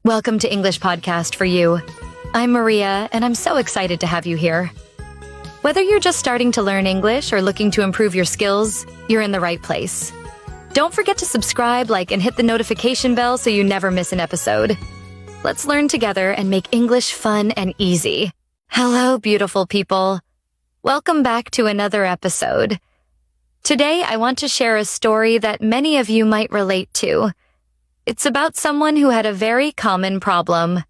Welcome to English Podcast for You. I'm Maria, and I'm so excited to have you here. Whether you're just starting to learn English or looking to improve your skills, you're in the right place. Don't forget to subscribe, like, and hit the notification bell so you never miss an episode. Let's learn together and make English fun and easy. Hello, beautiful people. Welcome back to another episode. Today, I want to share a story that many of you might relate to. It's about someone who had a very common problem.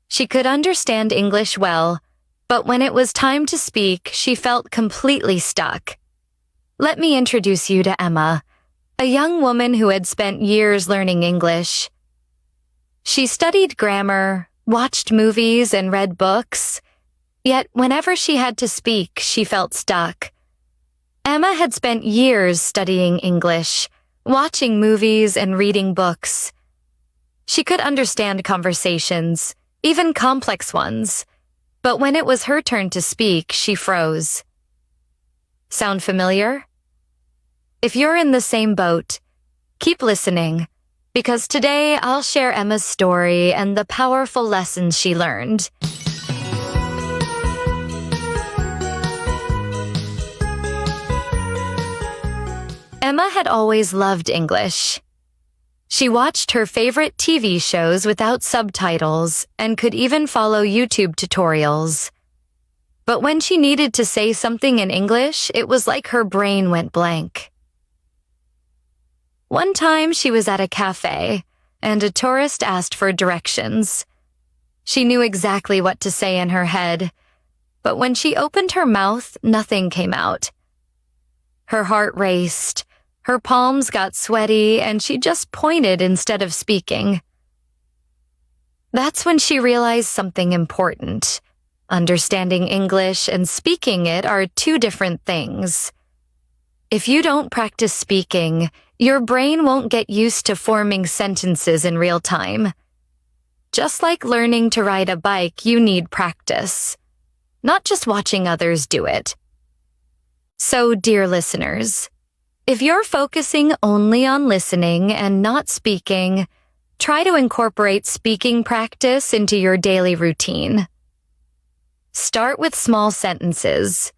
She could understand English well, but when it was time to speak, she felt completely stuck. Let me introduce you to Emma, a young woman who had spent years learning English. She studied grammar, watched movies, and read books. Yet whenever she had to speak, she felt stuck. Emma had spent years studying English, watching movies and reading books. She could understand conversations, even complex ones, but when it was her turn to speak, she froze. Sound familiar? If you're in the same boat, keep listening, because today I'll share Emma's story and the powerful lessons she learned. Emma had always loved English. She watched her favorite TV shows without subtitles and could even follow YouTube tutorials. But when she needed to say something in English, it was like her brain went blank. One time she was at a cafe, and a tourist asked for directions. She knew exactly what to say in her head, but when she opened her mouth, nothing came out. Her heart raced. Her palms got sweaty, and she just pointed instead of speaking. That's when she realized something important. Understanding English and speaking it are two different things. If you don't practice speaking, your brain won't get used to forming sentences in real time. Just like learning to ride a bike, you need practice, not just watching others do it. So, dear listeners, if you're focusing only on listening and not speaking, try to incorporate speaking practice into your daily routine. Start with small sentences.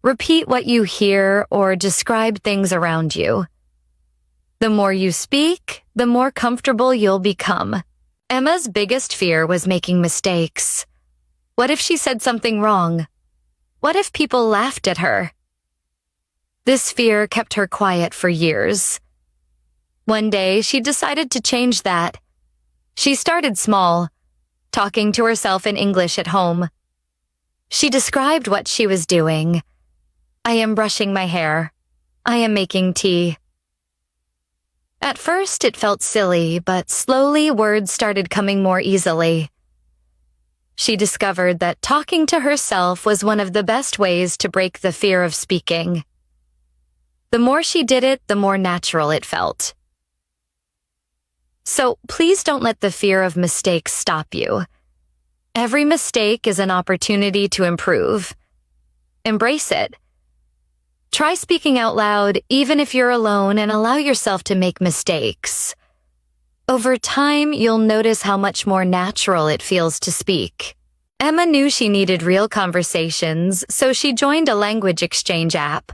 Repeat what you hear or describe things around you. The more you speak, the more comfortable you'll become. Emma's biggest fear was making mistakes. What if she said something wrong? What if people laughed at her? This fear kept her quiet for years. One day, she decided to change that. She started small, talking to herself in English at home. She described what she was doing. I am brushing my hair. I am making tea. At first, it felt silly, but slowly words started coming more easily. She discovered that talking to herself was one of the best ways to break the fear of speaking. The more she did it, the more natural it felt. So please don't let the fear of mistakes stop you. Every mistake is an opportunity to improve. Embrace it. Try speaking out loud even if you're alone and allow yourself to make mistakes. Over time, you'll notice how much more natural it feels to speak. Emma knew she needed real conversations, so she joined a language exchange app.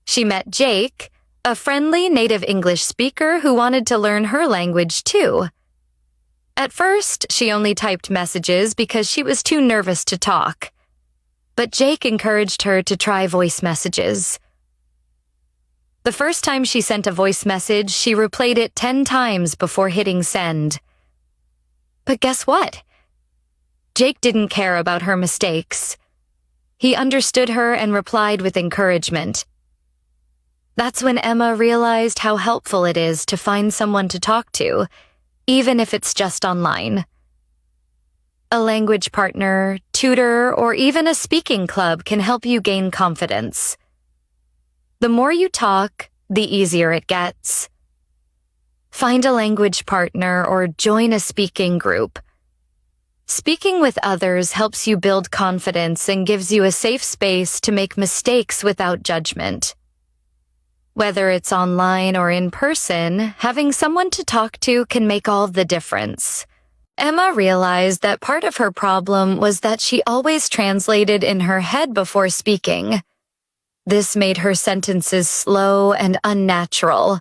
She met Jake, a friendly native English speaker who wanted to learn her language too. At first, she only typed messages because she was too nervous to talk. But Jake encouraged her to try voice messages. The first time she sent a voice message, she replayed it 10 times before hitting send. But guess what? Jake didn't care about her mistakes. He understood her and replied with encouragement. That's when Emma realized how helpful it is to find someone to talk to, even if it's just online. A language partner, tutor, or even a speaking club can help you gain confidence. The more you talk, the easier it gets. Find a language partner or join a speaking group. Speaking with others helps you build confidence and gives you a safe space to make mistakes without judgment. Whether it's online or in person, having someone to talk to can make all the difference. Emma realized that part of her problem was that she always translated in her head before speaking. This made her sentences slow and unnatural.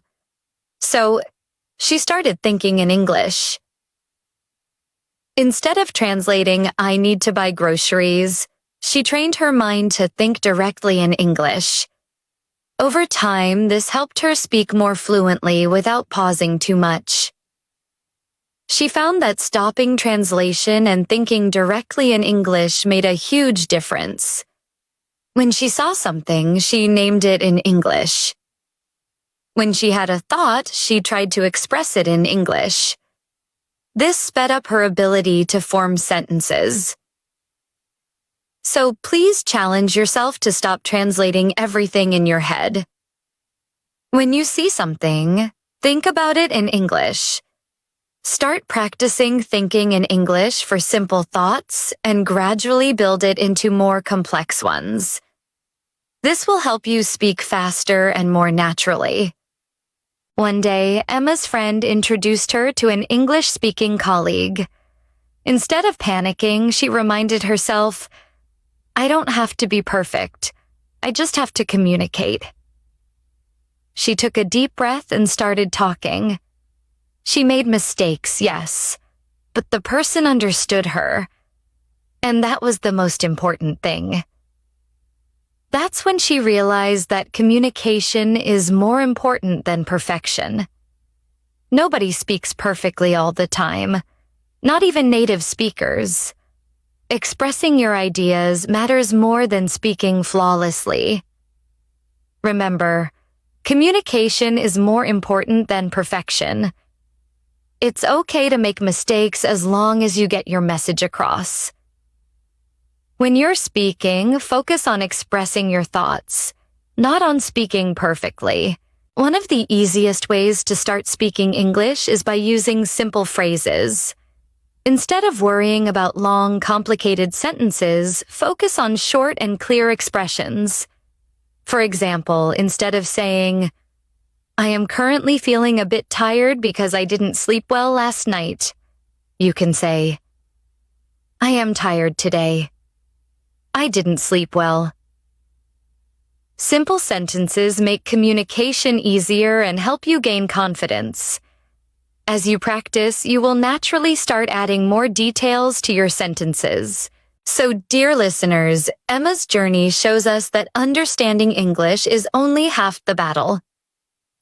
So, she started thinking in English. Instead of translating, "I need to buy groceries," she trained her mind to think directly in English. Over time, this helped her speak more fluently without pausing too much. She found that stopping translation and thinking directly in English made a huge difference. When she saw something, she named it in English. When she had a thought, she tried to express it in English. This sped up her ability to form sentences. So please challenge yourself to stop translating everything in your head. When you see something, think about it in English. Start practicing thinking in English for simple thoughts and gradually build it into more complex ones. This will help you speak faster and more naturally. One day, Emma's friend introduced her to an English-speaking colleague. Instead of panicking, she reminded herself, "I don't have to be perfect. I just have to communicate." She took a deep breath and started talking. She made mistakes, yes, but the person understood her. And that was the most important thing. That's when she realized that communication is more important than perfection. Nobody speaks perfectly all the time, not even native speakers. Expressing your ideas matters more than speaking flawlessly. Remember, communication is more important than perfection. It's okay to make mistakes as long as you get your message across. When you're speaking, focus on expressing your thoughts, not on speaking perfectly. One of the easiest ways to start speaking English is by using simple phrases. Instead of worrying about long, complicated sentences, focus on short and clear expressions. For example, instead of saying, "I am currently feeling a bit tired because I didn't sleep well last night," you can say, "I am tired today. I didn't sleep well." Simple sentences make communication easier and help you gain confidence. As you practice, you will naturally start adding more details to your sentences. So, dear listeners, Emma's journey shows us that understanding English is only half the battle.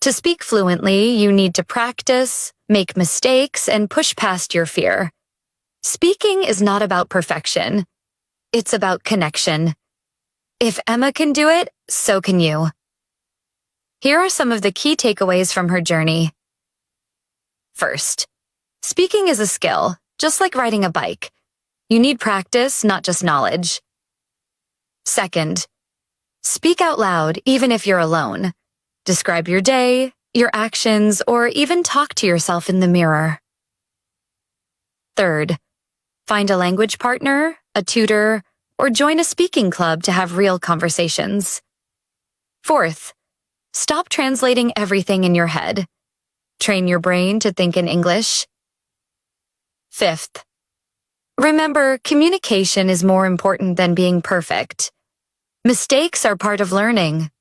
To speak fluently, you need to practice, make mistakes, and push past your fear. Speaking is not about perfection. It's about connection. If Emma can do it, so can you. Here are some of the key takeaways from her journey. First, speaking is a skill, just like riding a bike. You need practice, not just knowledge. Second, speak out loud even if you're alone. Describe your day, your actions, or even talk to yourself in the mirror. Third, find a language partner, a tutor, or join a speaking club to have real conversations. Fourth, stop translating everything in your head. Train your brain to think in English. Fifth, remember, communication is more important than being perfect. Mistakes are part of learning.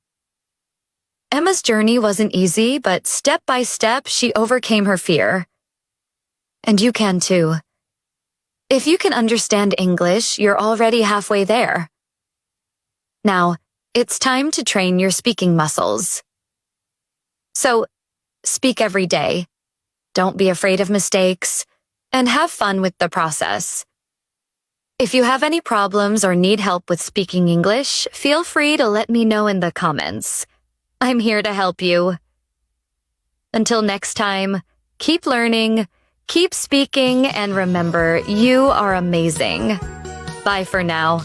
Emma's journey wasn't easy, but step by step, she overcame her fear. And you can too. If you can understand English, you're already halfway there. Now, it's time to train your speaking muscles. So, speak every day. Don't be afraid of mistakes, and have fun with the process. If you have any problems or need help with speaking English, feel free to let me know in the comments. I'm here to help you. Until next time, keep learning, keep speaking, and remember, you are amazing. Bye for now.